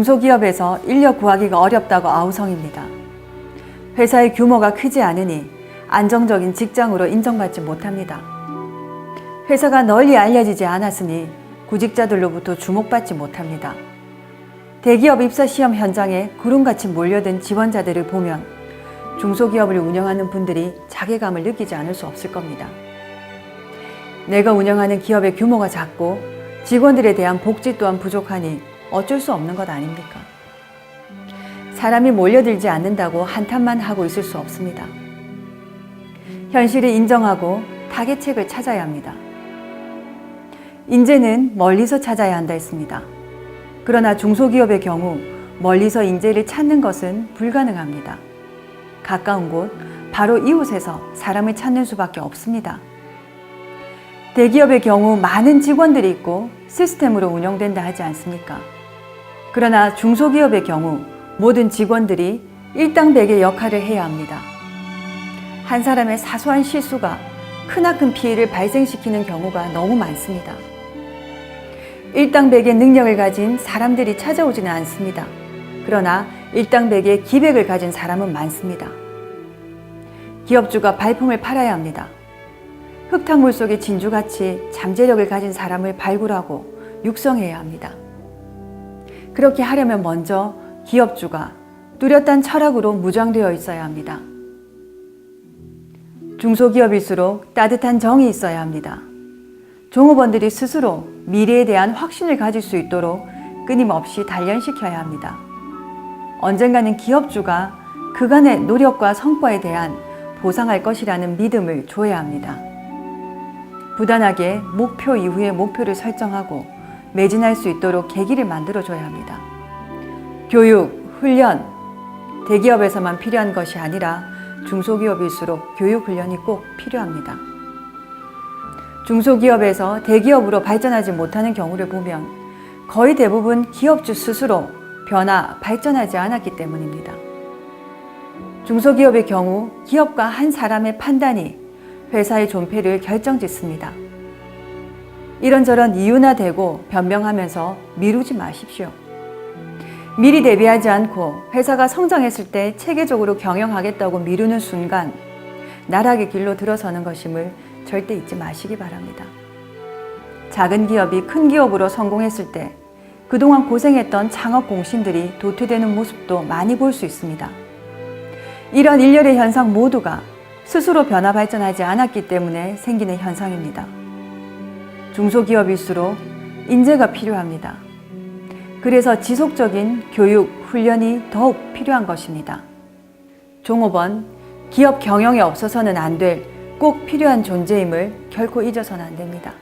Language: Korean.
중소기업에서 인력 구하기가 어렵다고 아우성입니다. 회사의 규모가 크지 않으니 안정적인 직장으로 인정받지 못합니다. 회사가 널리 알려지지 않았으니 구직자들로부터 주목받지 못합니다. 대기업 입사 시험 현장에 구름같이 몰려든 지원자들을 보면 중소기업을 운영하는 분들이 자괴감을 느끼지 않을 수 없을 겁니다. 내가 운영하는 기업의 규모가 작고 직원들에 대한 복지 또한 부족하니 어쩔 수 없는 것 아닙니까? 사람이 몰려들지 않는다고 한탄만 하고 있을 수 없습니다. 현실을 인정하고 타개책을 찾아야 합니다. 인재는 멀리서 찾아야 한다 했습니다. 그러나 중소기업의 경우 멀리서 인재를 찾는 것은 불가능합니다. 가까운 곳, 바로 이웃에서 사람을 찾는 수밖에 없습니다. 대기업의 경우 많은 직원들이 있고 시스템으로 운영된다 하지 않습니까? 그러나 중소기업의 경우 모든 직원들이 일당백의 역할을 해야 합니다. 한 사람의 사소한 실수가 크나큰 피해를 발생시키는 경우가 너무 많습니다. 일당백의 능력을 가진 사람들이 찾아오지는 않습니다. 그러나 일당백의 기백을 가진 사람은 많습니다. 기업주가 발품을 팔아야 합니다. 흙탕물 속의 진주같이 잠재력을 가진 사람을 발굴하고 육성해야 합니다. 그렇게 하려면 먼저 기업주가 뚜렷한 철학으로 무장되어 있어야 합니다. 중소기업일수록 따뜻한 정이 있어야 합니다. 종업원들이 스스로 미래에 대한 확신을 가질 수 있도록 끊임없이 단련시켜야 합니다. 언젠가는 기업주가 그간의 노력과 성과에 대한 보상할 것이라는 믿음을 줘야 합니다. 부단하게 목표 이후에 목표를 설정하고 매진할 수 있도록 계기를 만들어줘야 합니다. 교육, 훈련, 대기업에서만 필요한 것이 아니라 중소기업일수록 교육, 훈련이 꼭 필요합니다. 중소기업에서 대기업으로 발전하지 못하는 경우를 보면 거의 대부분 기업주 스스로 변화, 발전하지 않았기 때문입니다. 중소기업의 경우 기업가 한 사람의 판단이 회사의 존폐를 결정짓습니다. 이런저런 이유나 대고 변명하면서 미루지 마십시오. 미리 대비하지 않고 회사가 성장했을 때 체계적으로 경영하겠다고 미루는 순간 나락의 길로 들어서는 것임을 절대 잊지 마시기 바랍니다. 작은 기업이 큰 기업으로 성공했을 때 그동안 고생했던 창업 공신들이 도태되는 모습도 많이 볼 수 있습니다. 이런 일련의 현상 모두가 스스로 변화 발전하지 않았기 때문에 생기는 현상입니다. 중소기업일수록 인재가 필요합니다. 그래서 지속적인 교육, 훈련이 더욱 필요한 것입니다. 종업원, 기업 경영에 없어서는 안 될 꼭 필요한 존재임을 결코 잊어서는 안 됩니다.